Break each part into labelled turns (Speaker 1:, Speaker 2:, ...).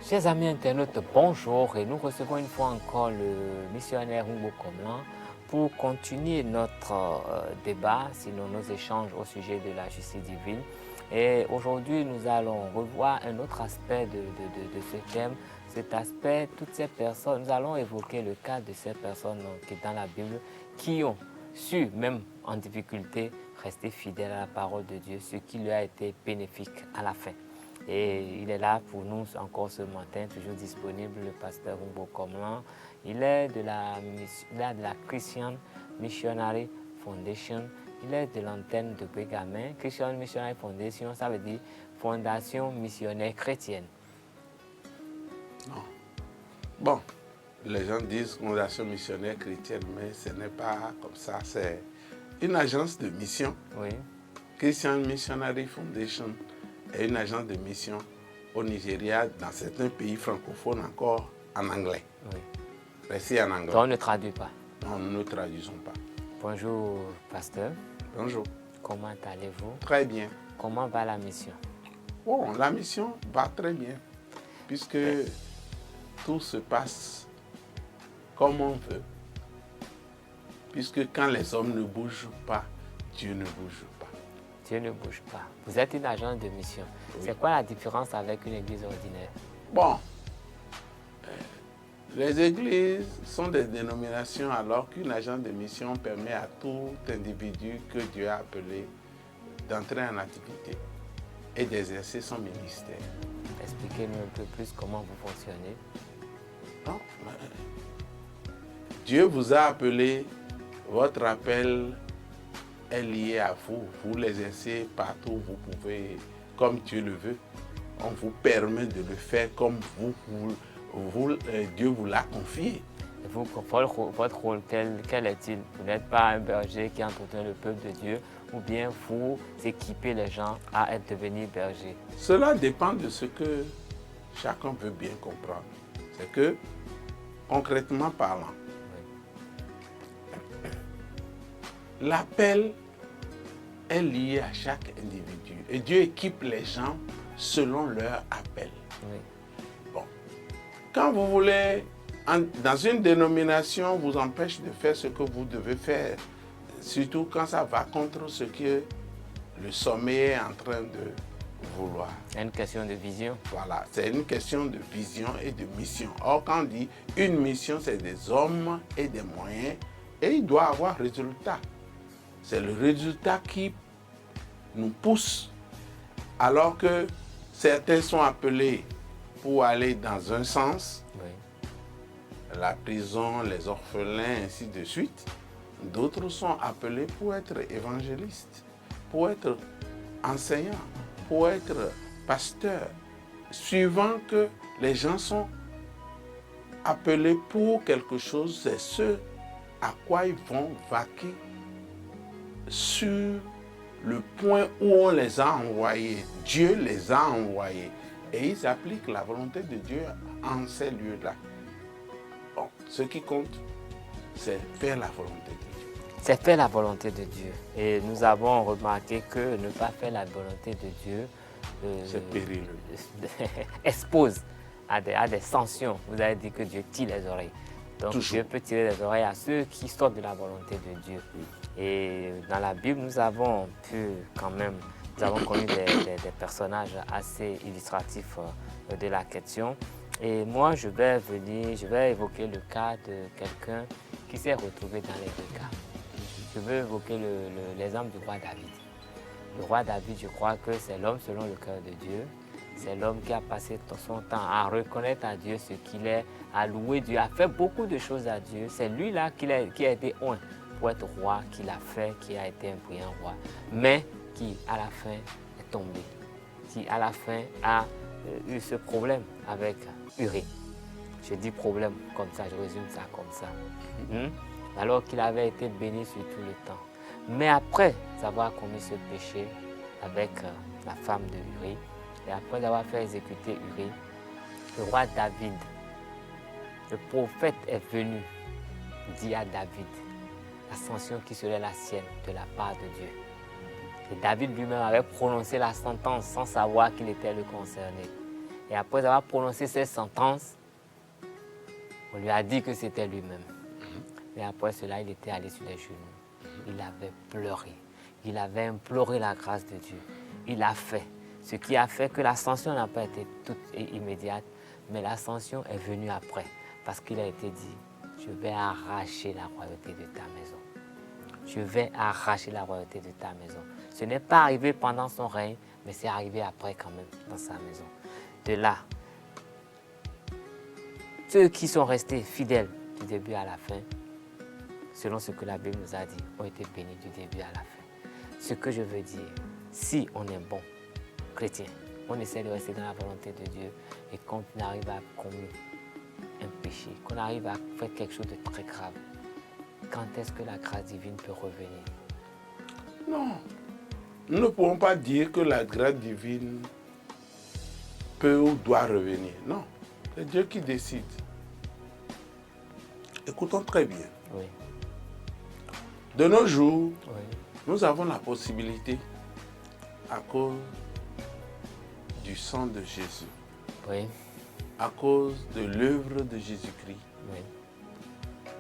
Speaker 1: Chers amis internautes, bonjour et nous recevons une fois encore le missionnaire Humbo Komlan pour continuer notre débat, sinon nos échanges au sujet de la justice divine. Et aujourd'hui, nous allons revoir un autre aspect de ce thème, cet aspect, toutes ces personnes, nous allons évoquer le cas de ces personnes qui dans la Bible, qui ont su, même en difficulté, rester fidèles à la parole de Dieu, ce qui leur a été bénéfique à la fin. Et il est là pour nous encore ce matin, toujours disponible, le pasteur Humbo Komlan. Il est de la Christian Missionary Foundation. Il est de l'antenne de Bégamin. Christian Missionary Foundation, ça veut dire Fondation Missionnaire Chrétienne.
Speaker 2: Non. Bon, les gens disent Fondation Missionnaire Chrétienne, mais ce n'est pas comme ça. C'est une agence de mission.
Speaker 1: Oui.
Speaker 2: Christian Missionary Foundation est une agence de mission au Nigeria, dans certains pays francophones encore en anglais.
Speaker 1: Oui.
Speaker 2: Précis en anglais.
Speaker 1: Donc on ne traduit pas.
Speaker 2: Non, nous ne traduisons pas.
Speaker 1: Bonjour, pasteur.
Speaker 2: Bonjour.
Speaker 1: Comment allez-vous?
Speaker 2: Très bien.
Speaker 1: Comment va la mission?
Speaker 2: Bon, la mission va très bien, puisque tout se passe comme on veut. Puisque quand les hommes ne bougent pas, Dieu ne bouge pas.
Speaker 1: Dieu ne bouge pas. Vous êtes une agence de mission. Oui. C'est quoi la différence avec une église ordinaire?
Speaker 2: Bon, les églises sont des dénominations alors qu'une agence de mission permet à tout individu que Dieu a appelé d'entrer en activité et d'exercer son ministère.
Speaker 1: Expliquez-nous un peu plus comment vous fonctionnez.
Speaker 2: Non, Dieu vous a appelé, votre appel est lié à vous. Vous l'exercez partout où vous pouvez, comme Dieu le veut. On vous permet de le faire comme Dieu vous l'a confié.
Speaker 1: Et vous, votre rôle, quel est-il? Vous n'êtes pas un berger qui entretient le peuple de Dieu, ou bien vous équipez les gens à devenir bergers?
Speaker 2: Cela dépend de ce que chacun veut bien comprendre. C'est que, concrètement parlant, l'appel est lié à chaque individu. Et Dieu équipe les gens selon leur appel.
Speaker 1: Oui.
Speaker 2: Bon. Quand vous voulez, dans une dénomination, vous empêche de faire ce que vous devez faire, surtout quand ça va contre ce que le sommet est en train de vouloir.
Speaker 1: C'est une question de vision.
Speaker 2: Voilà, c'est une question de vision et de mission. Or, quand on dit une mission, c'est des hommes et des moyens, et il doit avoir résultat. C'est le résultat qui nous pousse, alors que certains sont appelés pour aller dans un sens, oui, la prison, les orphelins, ainsi de suite. D'autres sont appelés pour être évangélistes, pour être enseignants, pour être pasteurs, suivant que les gens sont appelés pour quelque chose, c'est ce à quoi ils vont vaquer sur le point où on les a envoyés. Dieu les a envoyés. Et ils appliquent la volonté de Dieu en ces lieux-là. Bon, ce qui compte, c'est faire la volonté de Dieu.
Speaker 1: C'est faire la volonté de Dieu. Et nous avons remarqué que ne pas faire la volonté de Dieu
Speaker 2: c'est périlleux.
Speaker 1: Expose à des sanctions. Vous avez dit que Dieu tire les oreilles. Donc toujours. Dieu peut tirer les oreilles à ceux qui sortent de la volonté de Dieu. Oui. Et dans la Bible, nous avons connu des personnages assez illustratifs de la question. Et moi, je vais évoquer le cas de quelqu'un qui s'est retrouvé dans les deux cas. Je veux évoquer l'exemple du roi David. Le roi David, je crois que c'est l'homme selon le cœur de Dieu. C'est l'homme qui a passé son temps à reconnaître à Dieu ce qu'il est, à louer Dieu, à faire beaucoup de choses à Dieu. C'est lui-là qui a été oint pour être roi, qui l'a fait, qui a été un brillant roi, mais qui à la fin est tombé, qui à la fin a eu ce problème avec Urée. Je dis problème comme ça, je résume ça comme ça. Alors qu'il avait été béni sur tout le temps. Mais après avoir commis ce péché avec la femme de Urée, et après avoir fait exécuter Urée, le roi David, le prophète est venu dire à David la sanction qui serait la sienne de la part de Dieu. Et David lui-même avait prononcé la sentence sans savoir qu'il était le concerné. Et après avoir prononcé cette sentence, on lui a dit que c'était lui-même. Mais après cela, il était allé sur les genoux. Il avait pleuré. Il avait imploré la grâce de Dieu. Il a fait. Ce qui a fait que l'ascension n'a pas été toute immédiate, mais l'ascension est venue après. Parce qu'il a été dit, je vais arracher la royauté de ta maison. Je vais arracher la royauté de ta maison. Ce n'est pas arrivé pendant son règne, mais c'est arrivé après quand même dans sa maison. De là, ceux qui sont restés fidèles du début à la fin, selon ce que la Bible nous a dit, ont été bénis du début à la fin. Ce que je veux dire, si on est bon chrétien, on essaie de rester dans la volonté de Dieu et quand on arrive à commettre un péché, qu'on arrive à faire quelque chose de très grave, quand est-ce que la grâce divine peut revenir?
Speaker 2: Non. Nous ne pouvons pas dire que la grâce divine peut ou doit revenir. Non. C'est Dieu qui décide. Écoutons très bien.
Speaker 1: Oui.
Speaker 2: De nos jours,
Speaker 1: Oui.
Speaker 2: nous avons la possibilité, à cause du sang de Jésus,
Speaker 1: Oui.
Speaker 2: à cause de l'œuvre de Jésus-Christ,
Speaker 1: Oui.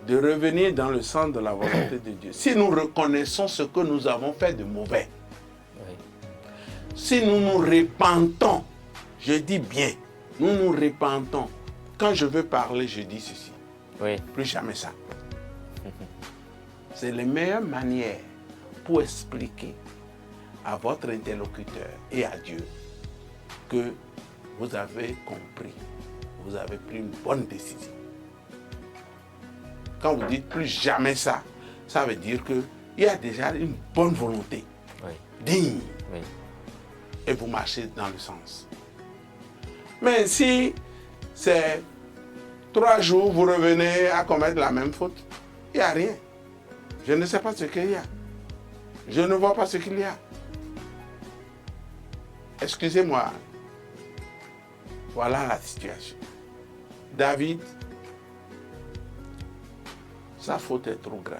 Speaker 2: de revenir dans le sens de la volonté de Dieu. Si nous reconnaissons ce que nous avons fait de mauvais,
Speaker 1: Oui.
Speaker 2: si nous nous repentons, je dis bien, nous nous repentons. Quand je veux parler, je dis ceci.
Speaker 1: Oui.
Speaker 2: Plus jamais ça. C'est la meilleure manière pour expliquer à votre interlocuteur et à Dieu que vous avez compris, vous avez pris une bonne décision. Quand vous dites plus jamais ça, ça veut dire qu'il y a déjà une bonne volonté,
Speaker 1: Oui.
Speaker 2: digne,
Speaker 1: Oui.
Speaker 2: et vous marchez dans le sens. Mais si c'est 3 jours, vous revenez à commettre la même faute, il n'y a rien. Je ne sais pas ce qu'il y a. Je ne vois pas ce qu'il y a. Excusez-moi. Voilà la situation. David, sa faute est trop grave.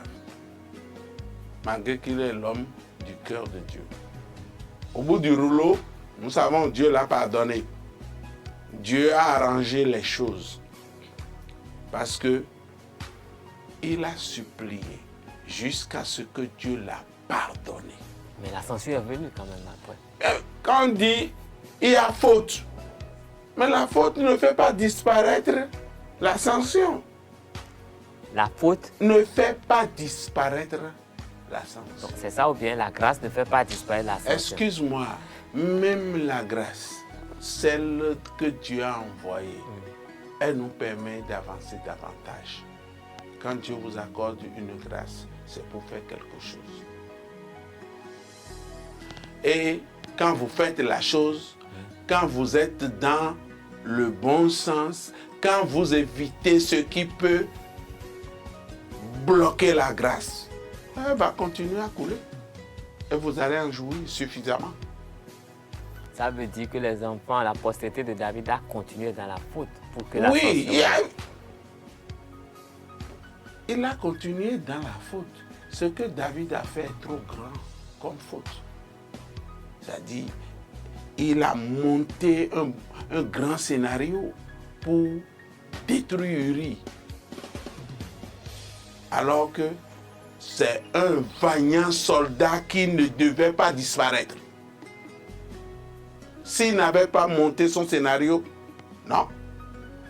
Speaker 2: Malgré qu'il est l'homme du cœur de Dieu. Au bout du rouleau, nous savons que Dieu l'a pardonné. Dieu a arrangé les choses. Parce que il a supplié jusqu'à ce que Dieu l'a pardonné.
Speaker 1: Mais l'ascension est venue quand même après.
Speaker 2: Quand on dit il y a faute, mais la faute ne fait pas disparaître l'ascension.
Speaker 1: La faute,
Speaker 2: Ne fait pas disparaître l'ascension.
Speaker 1: donc c'est ça ou bien la grâce ne fait pas disparaître l'ascension.
Speaker 2: Excuse-moi, même la grâce, celle que Dieu a envoyée, elle nous permet d'avancer davantage. Quand Dieu vous accorde une grâce, c'est pour faire quelque chose. Et quand vous faites la chose, quand vous êtes dans le bon sens, quand vous évitez ce qui peut bloquer la grâce, elle va continuer à couler. Et vous allez en jouir suffisamment.
Speaker 1: Ça veut dire que les enfants, la postérité de David a continué dans la faute pour que l'ascension...
Speaker 2: Oui, il a continué dans la faute. Ce que David a fait est trop grand comme faute. C'est-à-dire, il a monté un grand scénario pour détruire Uri. Alors que c'est un vaillant soldat qui ne devait pas disparaître. S'il n'avait pas monté son scénario, non.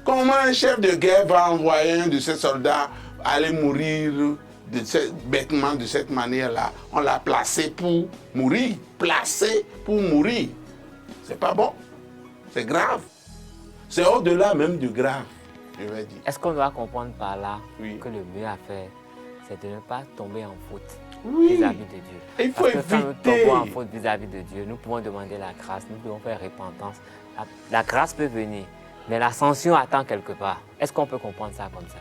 Speaker 2: Comment un chef de guerre va envoyer un de ses soldats aller mourir bêtement de cette manière-là? On l'a placé pour mourir. Placé pour mourir. C'est pas bon. C'est grave. C'est au-delà même du grave, je vais dire.
Speaker 1: Est-ce qu'on doit comprendre par là
Speaker 2: Oui.
Speaker 1: que le mieux à faire, c'est de ne pas tomber en faute
Speaker 2: Oui.
Speaker 1: vis-à-vis de Dieu?
Speaker 2: Il faut
Speaker 1: Parce que quand nous
Speaker 2: éviter.
Speaker 1: tombons en faute vis-à-vis de Dieu, nous pouvons demander la grâce, nous devons faire repentance. La grâce peut venir, mais l'ascension attend quelque part. Est-ce qu'on peut comprendre ça comme ça?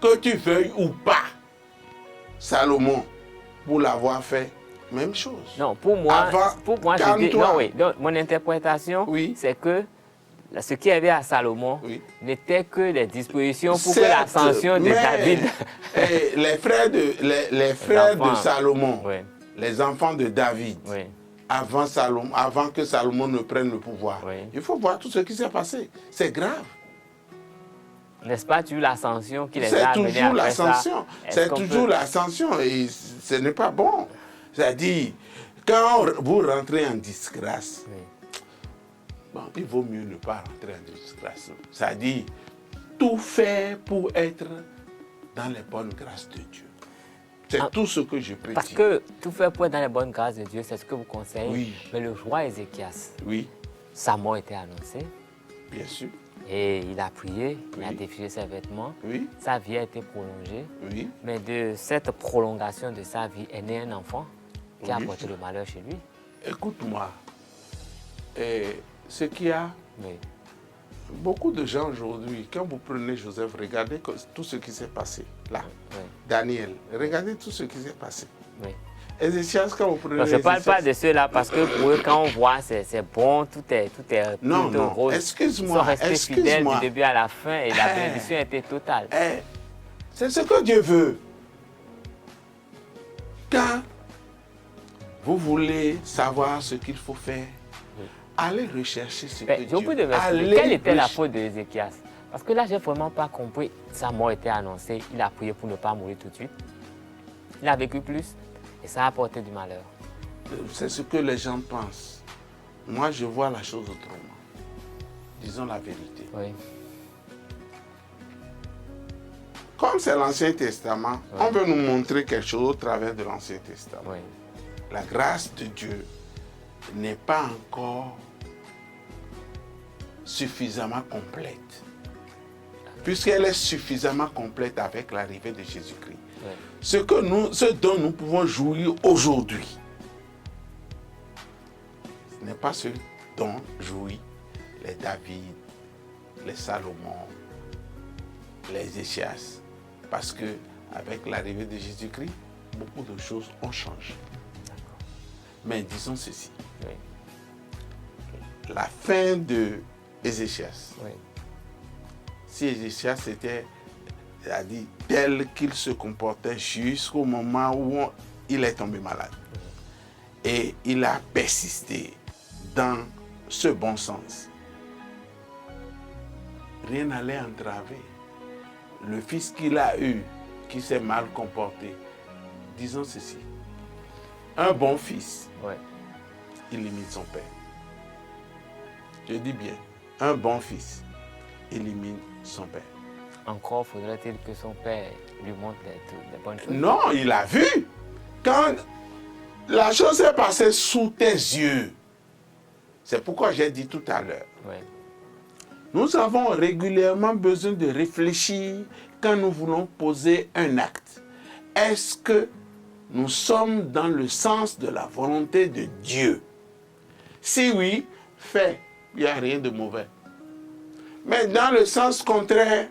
Speaker 2: Que tu veuilles ou pas, Salomon, pour l'avoir fait, même chose.
Speaker 1: Non, pour moi, je dis,
Speaker 2: calme-toi.
Speaker 1: non, oui, donc, mon interprétation,
Speaker 2: Oui.
Speaker 1: c'est que ce qui est arrivé à Salomon
Speaker 2: Oui.
Speaker 1: n'était que les dispositions pour que
Speaker 2: Certes,
Speaker 1: l'ascension de
Speaker 2: mais,
Speaker 1: David...
Speaker 2: les frères de
Speaker 1: enfants.
Speaker 2: Salomon,
Speaker 1: Oui.
Speaker 2: les enfants de David,
Speaker 1: Oui.
Speaker 2: avant que Salomon ne prenne le pouvoir.
Speaker 1: Oui.
Speaker 2: Il faut voir tout ce qui s'est passé. C'est grave.
Speaker 1: N'est-ce pas toujours l'ascension qui les a amenés
Speaker 2: C'est toujours
Speaker 1: à faire ça?
Speaker 2: l'ascension. C'est toujours l'ascension et ce n'est pas bon. C'est-à-dire, quand vous rentrez en disgrâce, bon, il vaut mieux ne pas rentrer en disgrâce. C'est-à-dire, tout faire pour être dans les bonnes grâces de Dieu. C'est tout ce que je peux
Speaker 1: Parce
Speaker 2: dire.
Speaker 1: que tout faire pour être dans les bonnes grâces de Dieu, c'est ce que vous conseillez.
Speaker 2: Oui.
Speaker 1: Mais le roi Ézéchias,
Speaker 2: Oui,
Speaker 1: sa mort était annoncée.
Speaker 2: bien sûr.
Speaker 1: Et il a prié, il a
Speaker 2: Oui.
Speaker 1: défilé ses vêtements.
Speaker 2: Oui,
Speaker 1: Sa vie a été prolongée.
Speaker 2: oui,
Speaker 1: Mais de cette prolongation de sa vie est né un enfant qui a
Speaker 2: Oui.
Speaker 1: apporté le malheur chez lui.
Speaker 2: écoute-moi. Ce qu'il y a,
Speaker 1: Oui.
Speaker 2: beaucoup de gens aujourd'hui, quand vous prenez Joseph, regardez tout ce qui s'est passé là.
Speaker 1: Oui.
Speaker 2: Daniel, regardez tout ce qui s'est passé.
Speaker 1: Oui.
Speaker 2: Ézéchias, quand vous prenez
Speaker 1: Donc, je ne parle
Speaker 2: Ézéchias-
Speaker 1: pas de ceux-là parce que pour eux, quand on voit, c'est bon, tout est
Speaker 2: Non,
Speaker 1: plutôt
Speaker 2: non,
Speaker 1: rose.
Speaker 2: excuse-moi,
Speaker 1: Ils sont restés fidèles
Speaker 2: excuse-moi.
Speaker 1: du début à la fin et la bénédiction était totale.
Speaker 2: C'est ce que Dieu veut. Quand vous voulez savoir ce qu'il faut faire, allez rechercher ce que
Speaker 1: Mais je
Speaker 2: Dieu
Speaker 1: vous demande,
Speaker 2: Allez
Speaker 1: quelle était la
Speaker 2: rechercher-
Speaker 1: faute de Ézéchias? Parce que là, je n'ai vraiment pas compris. Sa mort était annoncée, il a prié pour ne pas mourir tout de suite. Il a vécu plus et ça a apporté du malheur.
Speaker 2: C'est ce que les gens pensent. Moi, je vois la chose autrement. Disons la vérité.
Speaker 1: Oui.
Speaker 2: Comme c'est l'Ancien Testament, on veut nous montrer quelque chose au travers de l'Ancien Testament.
Speaker 1: Oui.
Speaker 2: La grâce de Dieu n'est pas encore suffisamment complète. Puisqu'elle est suffisamment complète avec l'arrivée de Jésus-Christ.
Speaker 1: Oui.
Speaker 2: Ce dont nous pouvons jouir aujourd'hui, ce n'est pas ce dont jouit les David, les Salomon, les Ézéchias. Parce que avec l'arrivée de Jésus-Christ, beaucoup de choses ont changé. Mais disons ceci,
Speaker 1: Oui.
Speaker 2: la fin de Ézéchias,
Speaker 1: Oui.
Speaker 2: si Ézéchias était c'est-à-dire tel qu'il se comportait jusqu'au moment où il est tombé malade. Et il a persisté dans ce bon sens. Rien n'allait entraver. Le fils qu'il a eu, qui s'est mal comporté, disons ceci, un bon fils,
Speaker 1: Oui.
Speaker 2: il imite son père. Je dis bien, un bon fils, il imite son père.
Speaker 1: Encore faudrait-il que son père lui montre les bonnes choses.
Speaker 2: Non, il a vu. Quand la chose s'est passée sous tes yeux, c'est pourquoi j'ai dit tout à l'heure,
Speaker 1: Oui.
Speaker 2: nous avons régulièrement besoin de réfléchir quand nous voulons poser un acte. Est-ce que nous sommes dans le sens de la volonté de Dieu? Si oui, fais, il n'y a rien de mauvais. Mais dans le sens contraire,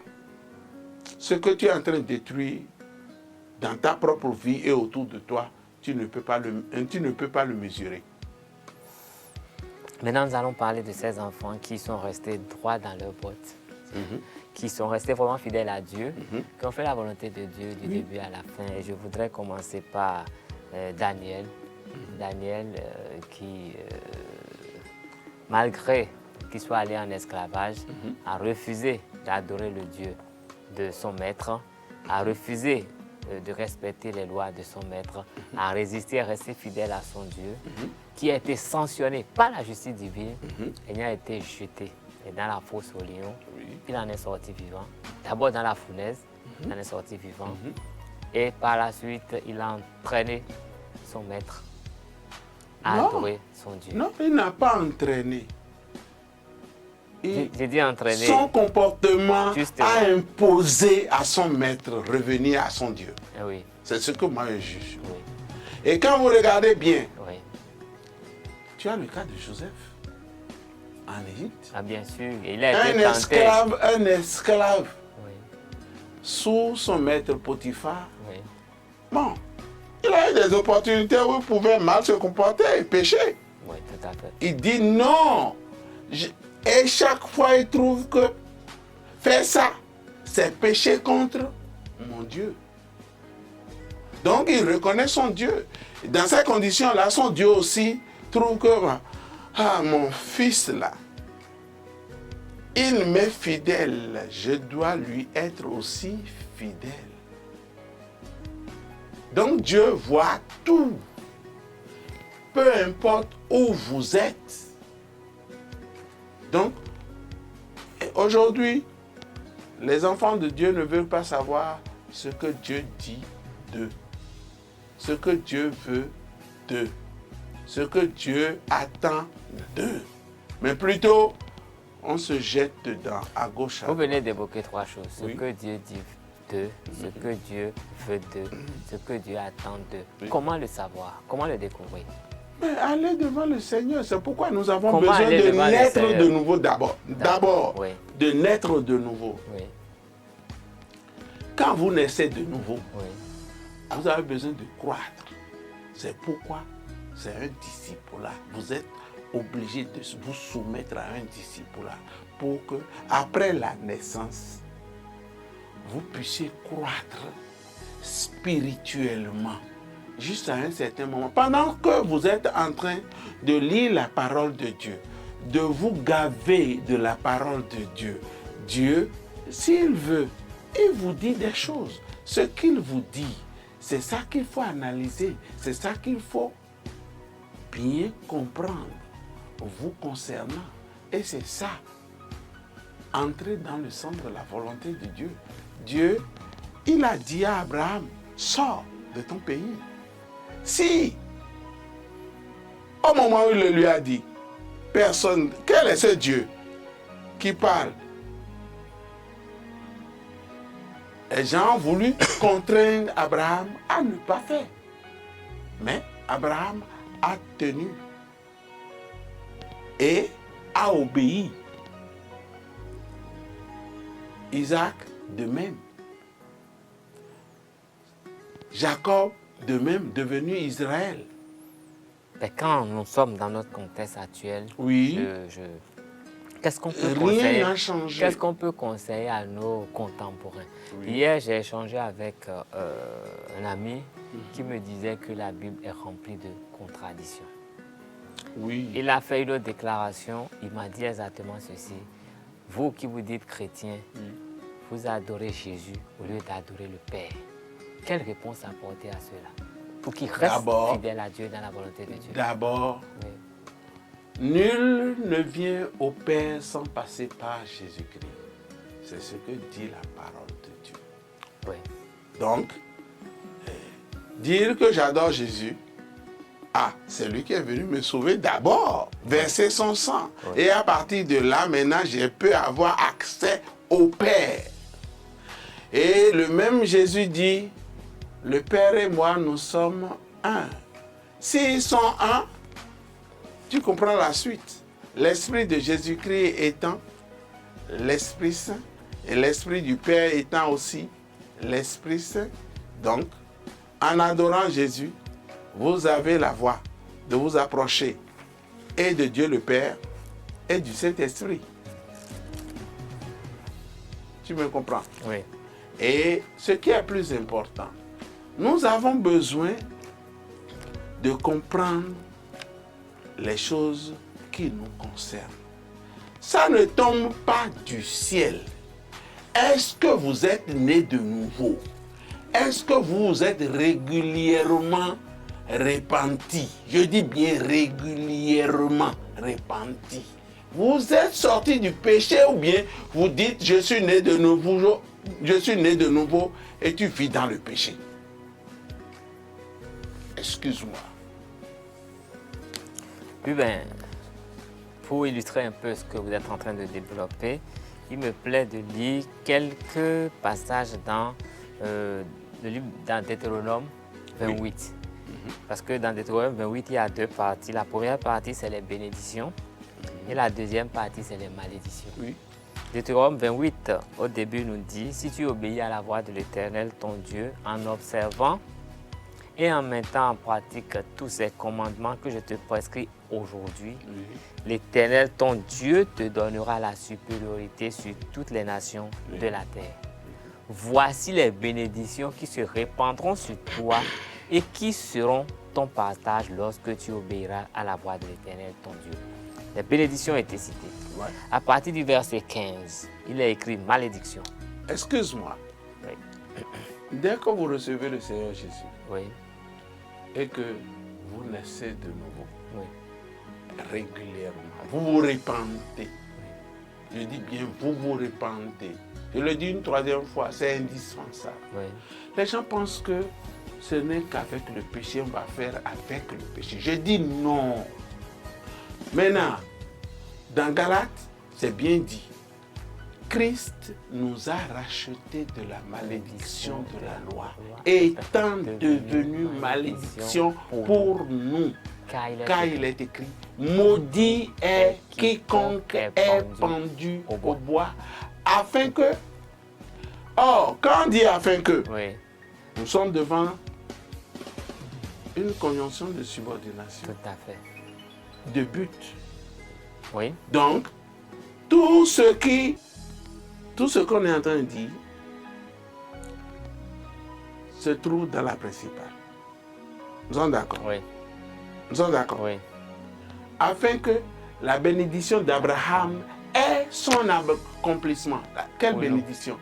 Speaker 2: ce que tu es en train de détruire dans ta propre vie et autour de toi, tu ne peux pas le mesurer.
Speaker 1: Maintenant, nous allons parler de ces enfants qui sont restés droits dans leurs bottes, qui sont restés vraiment fidèles à Dieu, qui ont fait la volonté de Dieu du début à la fin. Et je voudrais commencer par Daniel. Daniel qui, malgré qu'il soit allé en esclavage, a refusé d'adorer le Dieu de son maître, a refusé de respecter les lois de son maître, a résisté, à rester fidèle à son Dieu, qui a été sanctionné par la justice divine et il a été jeté dans la fosse au lion. Il en est sorti vivant. D'abord dans la fournaise, il en est sorti vivant. Et par la suite, il a entraîné son maître à adorer son Dieu.
Speaker 2: Non, il n'a pas entraîné.
Speaker 1: J'ai dit entraîner.
Speaker 2: Son comportement
Speaker 1: Justement.
Speaker 2: a imposé à son maître revenir à son Dieu.
Speaker 1: Eh oui,
Speaker 2: C'est ce que moi je juge.
Speaker 1: oui,
Speaker 2: Et quand vous regardez bien,
Speaker 1: oui.
Speaker 2: tu as le cas de Joseph en Égypte.
Speaker 1: Ah, bien sûr, il a été tenté.
Speaker 2: Un esclave
Speaker 1: Oui,
Speaker 2: sous son maître Potiphar.
Speaker 1: oui,
Speaker 2: Bon, il a eu des opportunités où il pouvait mal se comporter et pécher.
Speaker 1: oui, tout à fait.
Speaker 2: Il dit non. Et chaque fois, il trouve que faire ça, c'est pécher contre mon Dieu. Donc, il reconnaît son Dieu. Dans ces conditions-là, son Dieu aussi trouve que mon fils là, il m'est fidèle, je dois lui être aussi fidèle. Donc Dieu voit tout, peu importe où vous êtes. Donc, aujourd'hui, les enfants de Dieu ne veulent pas savoir ce que Dieu dit d'eux, ce que Dieu veut d'eux, ce que Dieu attend d'eux. Mais plutôt, on se jette dedans, à gauche, à
Speaker 1: Vous
Speaker 2: droite.
Speaker 1: venez d'évoquer trois choses. Ce
Speaker 2: Oui.
Speaker 1: que Dieu dit d'eux, ce que Dieu veut d'eux, ce que Dieu attend d'eux.
Speaker 2: Oui.
Speaker 1: Comment le savoir? Comment le découvrir?
Speaker 2: Mais allez devant le Seigneur, c'est pourquoi nous avons
Speaker 1: Comment
Speaker 2: besoin
Speaker 1: aller
Speaker 2: de
Speaker 1: devant le
Speaker 2: naître
Speaker 1: Seigneur?
Speaker 2: de nouveau d'abord. D'abord,
Speaker 1: Oui.
Speaker 2: de naître de nouveau.
Speaker 1: Oui,
Speaker 2: Quand vous naissez de nouveau,
Speaker 1: oui.
Speaker 2: vous avez besoin de croître. C'est pourquoi c'est un disciple-là. Vous êtes obligé de vous soumettre à un disciple-là pour que, après la naissance, vous puissiez croître spirituellement jusqu'à un certain moment. Pendant que vous êtes en train de lire la parole de Dieu, de vous gaver de la parole de Dieu, Dieu, s'il veut, il vous dit des choses. Ce qu'il vous dit, c'est ça qu'il faut analyser, c'est ça qu'il faut bien comprendre vous concernant. Et c'est ça, entrer dans le centre de la volonté de Dieu. Dieu, il a dit à Abraham, sors de ton pays. Si, au moment où il lui a dit, personne, quel est ce Dieu qui parle? Les gens ont voulu contraindre Abraham à ne pas faire. Mais Abraham a tenu et a obéi. Isaac de même. Jacob de même, devenu Israël.
Speaker 1: Mais quand nous sommes dans notre contexte actuel,
Speaker 2: Oui.
Speaker 1: qu'est-ce qu'on peut
Speaker 2: Rien
Speaker 1: conseiller?
Speaker 2: n'a changé.
Speaker 1: Qu'est-ce qu'on peut conseiller à nos contemporains?
Speaker 2: Oui.
Speaker 1: Hier, j'ai échangé avec un ami qui me disait que la Bible est remplie de contradictions.
Speaker 2: Oui.
Speaker 1: Il a fait une autre déclaration, il m'a dit exactement ceci. Vous qui vous dites chrétiens, vous adorez Jésus au lieu d'adorer le Père. Quelle réponse apporter à cela? Pour qu'ils restent fidèles à Dieu dans la volonté de Dieu.
Speaker 2: D'abord,
Speaker 1: Oui.
Speaker 2: nul ne vient au Père sans passer par Jésus-Christ. C'est ce que dit la parole de Dieu.
Speaker 1: Oui.
Speaker 2: Donc, dire que j'adore Jésus, c'est lui qui est venu me sauver d'abord, verser son sang.
Speaker 1: Oui.
Speaker 2: Et à partir de là, maintenant, je peux avoir accès au Père. Et le même Jésus dit, le Père et moi, nous sommes un. S'ils sont un, tu comprends la suite. L'Esprit de Jésus-Christ étant l'Esprit Saint, et l'Esprit du Père étant aussi l'Esprit Saint. Donc, en adorant Jésus, vous avez la voie de vous approcher et de Dieu le Père et du Saint-Esprit. Tu me comprends?
Speaker 1: Oui.
Speaker 2: Et ce qui est plus important, nous avons besoin de comprendre les choses qui nous concernent. Ça ne tombe pas du ciel. Est-ce que vous êtes né de nouveau? Est-ce que vous êtes régulièrement repenti? Je dis bien régulièrement repenti. Vous êtes sorti du péché ou bien vous dites je suis né de nouveau, et tu vis dans le péché. Excuse-moi.
Speaker 1: Puis ben, pour illustrer un peu ce que vous êtes en train de développer, il me plaît de lire quelques passages dans le livre dans Deutéronome 28. Oui. Parce que dans Deutéronome 28, il y a deux parties. La première partie, c'est les bénédictions. Et la deuxième partie, c'est les malédictions.
Speaker 2: Oui.
Speaker 1: Deutéronome 28, au début, nous dit, si tu obéis à la voix de l'Éternel, ton Dieu, en observant et en mettant en pratique tous ces commandements que je te prescris aujourd'hui, l'Éternel, ton Dieu, te donnera la supériorité sur toutes les nations de la terre. Voici les bénédictions qui se répandront sur toi et qui seront ton partage lorsque tu obéiras à la voix de l'Éternel, ton Dieu. Les bénédictions étaient citées.
Speaker 2: Ouais.
Speaker 1: À partir du verset 15, il est écrit malédiction.
Speaker 2: Excuse-moi.
Speaker 1: Oui.
Speaker 2: Dès que vous recevez le Seigneur Jésus
Speaker 1: Oui.
Speaker 2: et que vous naissez de nouveau,
Speaker 1: Oui.
Speaker 2: régulièrement, vous vous repentez. Je dis bien, vous vous repentez. Je le dis une troisième fois, c'est indispensable.
Speaker 1: Oui.
Speaker 2: Les gens pensent que ce n'est qu'avec le péché, on va faire avec le péché. Je dis non. Maintenant, dans Galates, c'est bien dit. Christ nous a rachetés de la malédiction de la loi, étant devenu malédiction pour nous. Car il est écrit, maudit est quiconque est pendu au bois, afin que... Oh, quand on dit afin que,
Speaker 1: Oui.
Speaker 2: nous sommes devant une conjonction de subordination,
Speaker 1: Tout à fait.
Speaker 2: de but.
Speaker 1: Oui.
Speaker 2: Donc, tout ce qu'on est en train de dire se trouve dans la principale. Nous sommes d'accord?
Speaker 1: Oui.
Speaker 2: Nous sommes d'accord?
Speaker 1: Oui.
Speaker 2: Afin que la bénédiction d'Abraham ait son accomplissement. Quelle
Speaker 1: Oui,
Speaker 2: bénédiction?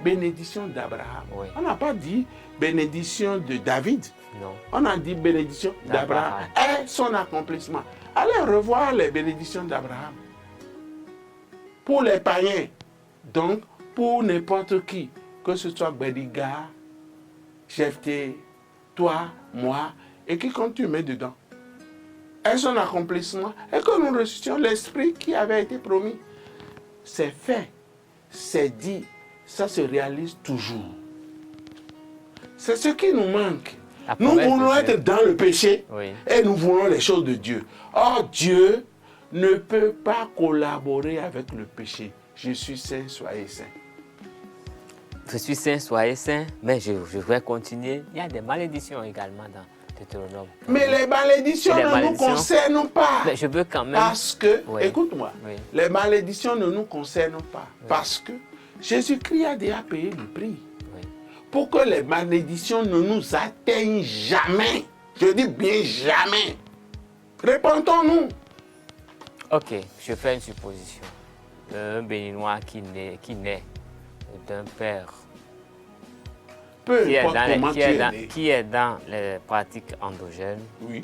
Speaker 2: Bénédiction d'Abraham.
Speaker 1: Oui.
Speaker 2: On n'a pas dit bénédiction de David.
Speaker 1: Non.
Speaker 2: On a dit bénédiction d'Abraham et son accomplissement. Allez revoir les bénédictions d'Abraham. Pour les païens, donc pour n'importe qui, que ce soit Bédiga, Jephthé, toi, moi, et quiconque tu mets dedans. Et son accomplissement, et que nous reçuions l'esprit qui avait été promis. C'est fait, c'est dit, ça se réalise toujours. C'est ce qui nous manque. Nous voulons être dans le péché,
Speaker 1: Oui.
Speaker 2: et nous voulons les choses de Dieu. Or, Dieu ne peut pas collaborer avec le péché. Je suis saint, soyez saints.
Speaker 1: Je suis saint, soyez saint, mais je vais continuer. Il y a des malédictions également dans Deutéronome.
Speaker 2: Mais les malédictions ne nous concernent pas.
Speaker 1: Mais je veux quand même...
Speaker 2: Parce que,
Speaker 1: Oui.
Speaker 2: écoute-moi,
Speaker 1: Oui.
Speaker 2: les malédictions ne nous concernent pas. Oui. Parce que Jésus-Christ a déjà payé le prix.
Speaker 1: Oui.
Speaker 2: Pour que les malédictions ne nous atteignent jamais. Je dis bien jamais. Répondons-nous.
Speaker 1: Ok, je fais une supposition. Un Béninois qui naît d'un père qui est dans les pratiques endogènes,
Speaker 2: oui,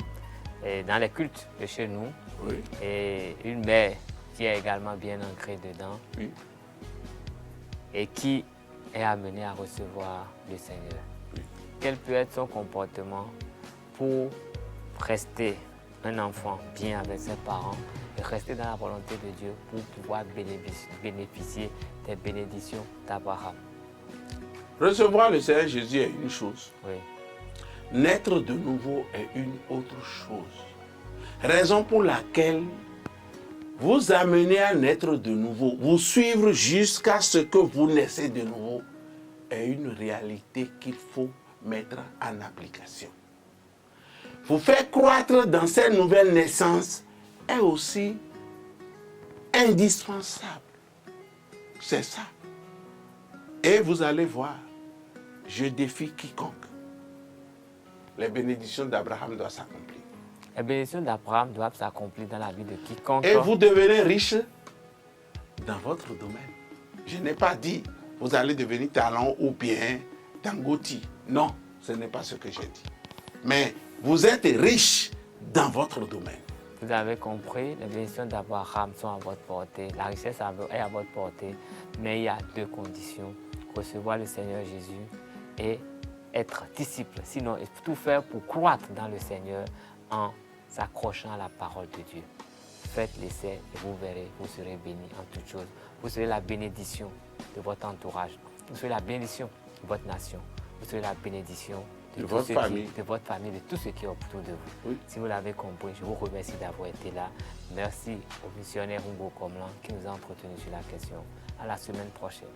Speaker 1: et dans les cultes de chez nous,
Speaker 2: oui,
Speaker 1: et une mère qui est également bien ancrée dedans,
Speaker 2: oui,
Speaker 1: et qui est amenée à recevoir le Seigneur.
Speaker 2: oui.
Speaker 1: Quel peut être son comportement pour rester un enfant bien avec ses parents et rester dans la volonté de Dieu pour pouvoir bénéficier des bénédictions d'Abraham?
Speaker 2: Recevoir le Seigneur Jésus est une chose.
Speaker 1: Oui.
Speaker 2: Naître de nouveau est une autre chose. Raison pour laquelle vous amenez à naître de nouveau, vous suivre jusqu'à ce que vous naissez de nouveau, est une réalité qu'il faut mettre en application. Vous faire croître dans cette nouvelle naissance est aussi indispensable. C'est ça. Et vous allez voir, je défie quiconque. Les bénédictions d'Abraham doivent s'accomplir.
Speaker 1: Les bénédictions d'Abraham doivent s'accomplir dans la vie de quiconque.
Speaker 2: Et vous devenez riche dans votre domaine. Je n'ai pas dit, vous allez devenir talent ou bien Dangote. Non, ce n'est pas ce que j'ai dit. Mais vous êtes riche dans votre domaine.
Speaker 1: Vous avez compris, les bénédictions d'Abraham sont à votre portée. La richesse est à votre portée. Mais il y a deux conditions. Recevoir le Seigneur Jésus et être disciple. Sinon, il faut tout faire pour croître dans le Seigneur en s'accrochant à la parole de Dieu. Faites l'essai et vous verrez, vous serez bénis en toutes choses. Vous serez la bénédiction de votre entourage. Vous serez la bénédiction de votre nation. Vous serez la bénédiction de votre famille, de tout ce qui est autour de vous. Oui. Si vous l'avez compris, je vous remercie d'avoir été là. Merci au missionnaire Hugo Comlan qui nous a entretenus sur la question. À la semaine prochaine.